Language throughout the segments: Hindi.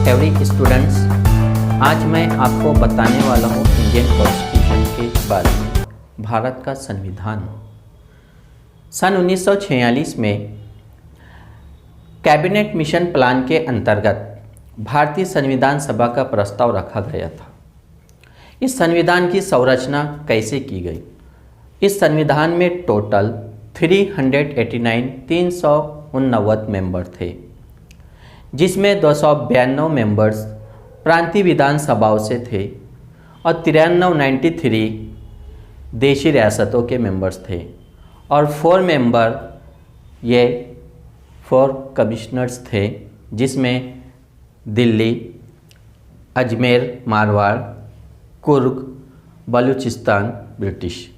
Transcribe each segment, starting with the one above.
एवरी स्टूडेंट्स, आज मैं आपको बताने वाला हूँ इंडियन कॉन्स्टिट्यूशन के बारे में। भारत का संविधान सन 1946 में कैबिनेट मिशन प्लान के अंतर्गत भारतीय संविधान सभा का प्रस्ताव रखा गया था। इस संविधान की संरचना कैसे की गई? इस संविधान में टोटल 389 मेंबर थे, जिसमें 292 मेंबर्स प्रांतीय विधानसभाओं से थे और 93 देशी रियासतों के मेंबर्स थे और 4 मेंबर ये 4 कमिश्नर्स थे, जिसमें दिल्ली, अजमेर, मारवाड़, कुर्ग, बलूचिस्तान, ब्रिटिश।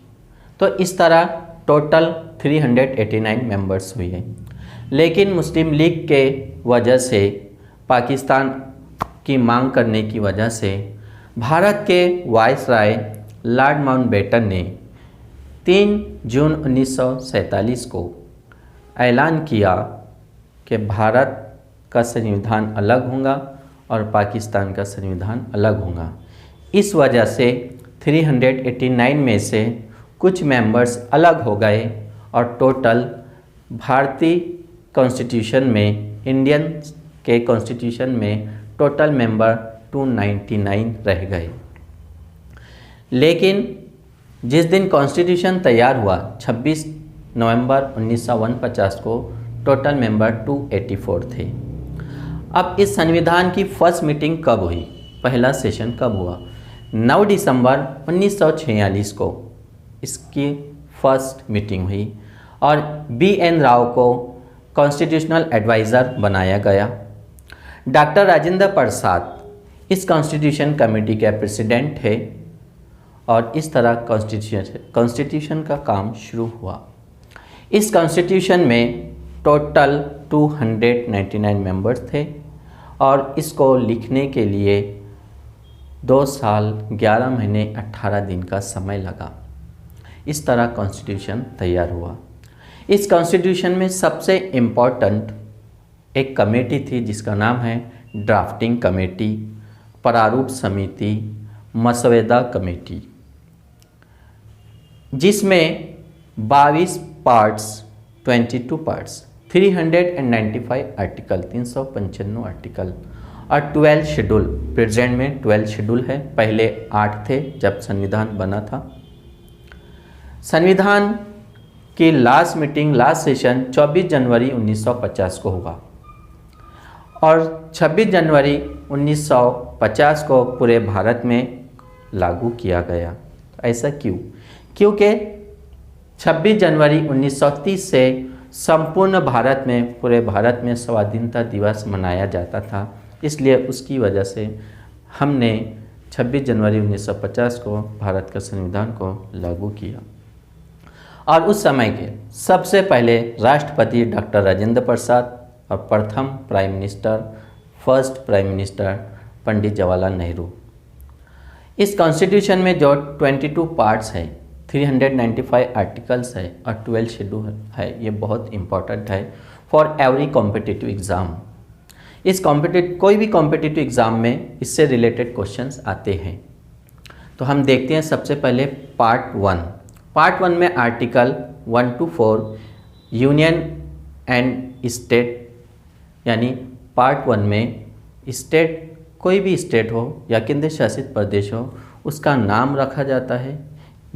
तो इस तरह टोटल 389 मेंबर्स हुए हैं। लेकिन मुस्लिम लीग के वजह से, पाकिस्तान की मांग करने की वजह से भारत के वायसराय लॉर्ड माउंटबेटन ने 3 जून 1947 को ऐलान किया कि भारत का संविधान अलग होगा और पाकिस्तान का संविधान अलग होगा। इस वजह से 389 में से कुछ मेंबर्स अलग हो गए और टोटल भारतीय कॉन्स्टिट्यूशन में, इंडियन के कॉन्स्टिट्यूशन में टोटल मेंबर 299 रह गए। लेकिन जिस दिन कॉन्स्टिट्यूशन तैयार हुआ 26 नवंबर 1949 को टोटल मेंबर 284 थे। अब इस संविधान की फर्स्ट मीटिंग कब हुई? पहला सेशन कब हुआ? 9 दिसंबर 1946 को इसकी फर्स्ट मीटिंग हुई और BN राव को कॉन्स्टिट्यूशनल एडवाइज़र बनाया गया। डॉक्टर राजेंद्र प्रसाद इस कॉन्स्टिट्यूशन कमेटी के प्रेसिडेंट थे और इस तरह कॉन्स्टिट्यूशन का काम शुरू हुआ। इस कॉन्स्टिट्यूशन में टोटल 299 मेंबर्स थे और इसको लिखने के लिए 2 साल 11 महीने 18 दिन का समय लगा। इस तरह कॉन्स्टिट्यूशन तैयार हुआ। इस कॉन्स्टिट्यूशन में सबसे इम्पॉर्टेंट एक कमेटी थी जिसका नाम है ड्राफ्टिंग कमेटी, प्रारूप समिति, मसौदा कमेटी, जिसमें 22 पार्ट्स, 22 पार्ट्स, 395 आर्टिकल, 395 आर्टिकल और 12 शेड्यूल। प्रेजेंट में 12 शेड्यूल है, पहले 8 थे जब संविधान बना था। संविधान की लास्ट मीटिंग, लास्ट सेशन 24 जनवरी 1950 को होगा और 26 जनवरी 1950 को पूरे भारत में लागू किया गया। ऐसा क्यों? क्योंकि 26 जनवरी 1930 से संपूर्ण भारत में, पूरे भारत में स्वाधीनता दिवस मनाया जाता था, इसलिए उसकी वजह से हमने 26 जनवरी 1950 को भारत का संविधान को लागू किया। और उस समय के सबसे पहले राष्ट्रपति डॉक्टर राजेंद्र प्रसाद और प्रथम prime minister, first prime minister Pandit Jawaharlal Nehru. इस कॉन्स्टिट्यूशन में जो 22 पार्ट्स है, 395 आर्टिकल्स है और 12 शेड्यूल है, ये बहुत इम्पॉर्टेंट है फॉर एवरी कॉम्पिटिटिव एग्ज़ाम। इस कोई भी कॉम्पिटिटिव एग्ज़ाम में इससे रिलेटेड क्वेश्चंस आते हैं। तो हम देखते हैं सबसे पहले पार्ट 1। पार्ट 1 में article 1 to 4 union and state, यानी पार्ट 1 में स्टेट, कोई भी स्टेट हो या केंद्र शासित प्रदेश हो, उसका नाम रखा जाता है,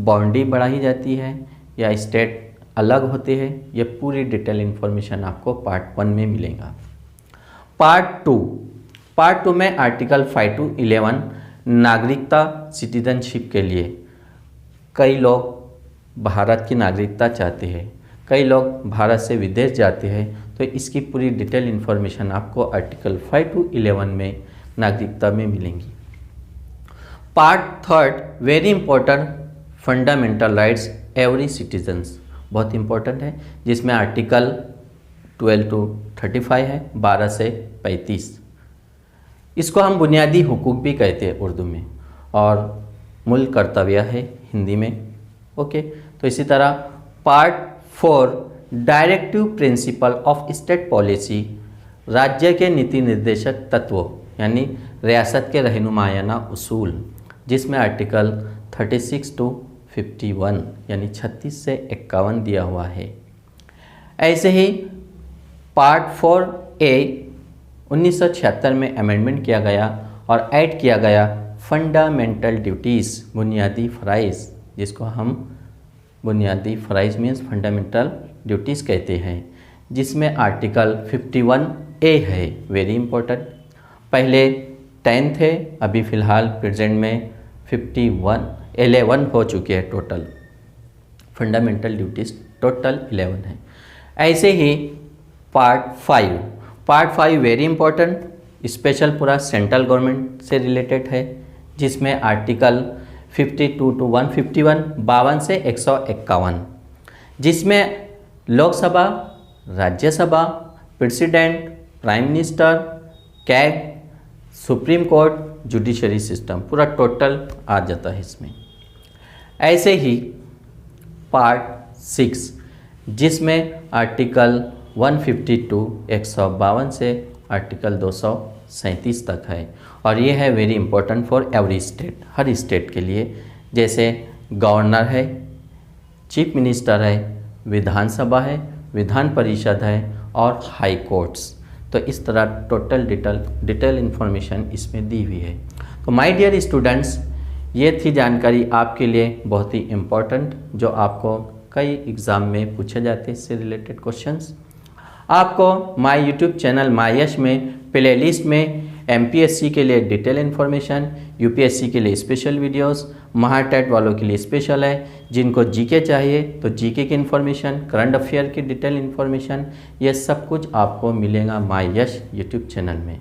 बाउंड्री बढ़ाई जाती है या स्टेट अलग होते हैं, ये पूरी डिटेल इन्फॉर्मेशन आपको पार्ट 1 में मिलेगा। पार्ट 2 में आर्टिकल 5 to 11 नागरिकता, सिटीजनशिप के लिए। कई लोग भारत की नागरिकता चाहते हैं, कई लोग भारत से विदेश जाते हैं, तो इसकी पूरी डिटेल इन्फॉर्मेशन आपको आर्टिकल 5 to 11 में नागरिकता में मिलेंगी। Part 3 very important, fundamental rights every citizens, बहुत इंपॉर्टेंट है, जिसमें आर्टिकल 12 to 35 है, 12 से 35। इसको हम बुनियादी हुकूक भी कहते हैं उर्दू में और मूल कर्तव्य है हिंदी में। ओके, तो इसी तरह part 4 directive principle of state policy, राज्य के नीति निर्देशक तत्वों यानी रियासत के रहनुमायाना उसूल, जिसमें आर्टिकल 36 टू 51 यानी 36 से 51 दिया हुआ है। ऐसे ही पार्ट 4A 1976 में अमेंडमेंट किया गया और ऐड किया गया फंडामेंटल ड्यूटीज़, बुनियादी फ़राइज़, जिसको हम बुनियादी फ़राइज़ मीन्स फंडामेंटल ड्यूटीज़ कहते हैं, जिसमें आर्टिकल 51A है, वेरी इंपॉर्टेंट। पहले 10 थे, अभी फ़िलहाल प्रेजेंट में 11 हो चुके हैं टोटल। फंडामेंटल ड्यूटीज़ टोटल 11 है। ऐसे ही पार्ट 5 वेरी इंपॉर्टेंट, स्पेशल पूरा सेंट्रल गवर्नमेंट से रिलेटेड है, जिसमें आर्टिकल 52 टू 151, 52 से 151, जिसमें Lok Sabha, Rajya Sabha, president, prime minister, CAG, supreme court, judiciary system पूरा टोटल आ जाता है इसमें। ऐसे ही पार्ट 6, जिसमें आर्टिकल 152 152 से आर्टिकल 237 तक है, और ये है very important for every state, her state के लिए। जैसे गवर्नर है, चीफ मिनिस्टर है, विधानसभा है, विधान परिषद है और हाई कोर्ट्स। तो इस तरह टोटल डिटेल इन्फॉर्मेशन इसमें दी हुई है। तो माय डियर स्टूडेंट्स, ये थी जानकारी आपके लिए बहुत ही इम्पोर्टेंट, जो आपको कई एग्ज़ाम में पूछे जाते हैं इससे रिलेटेड क्वेश्चंस। आपको माय यूट्यूब चैनल माय यश में प्लेलिस्ट में MPSC के लिए डिटेल इन्फॉर्मेशन, UPSC के लिए स्पेशल वीडियोस, महाटेट वालों के लिए स्पेशल है। जिनको जीके चाहिए तो जीके की इन्फॉर्मेशन, करंट अफेयर की डिटेल इन्फॉर्मेशन, ये सब कुछ आपको मिलेगा माय यश यूट्यूब चैनल में।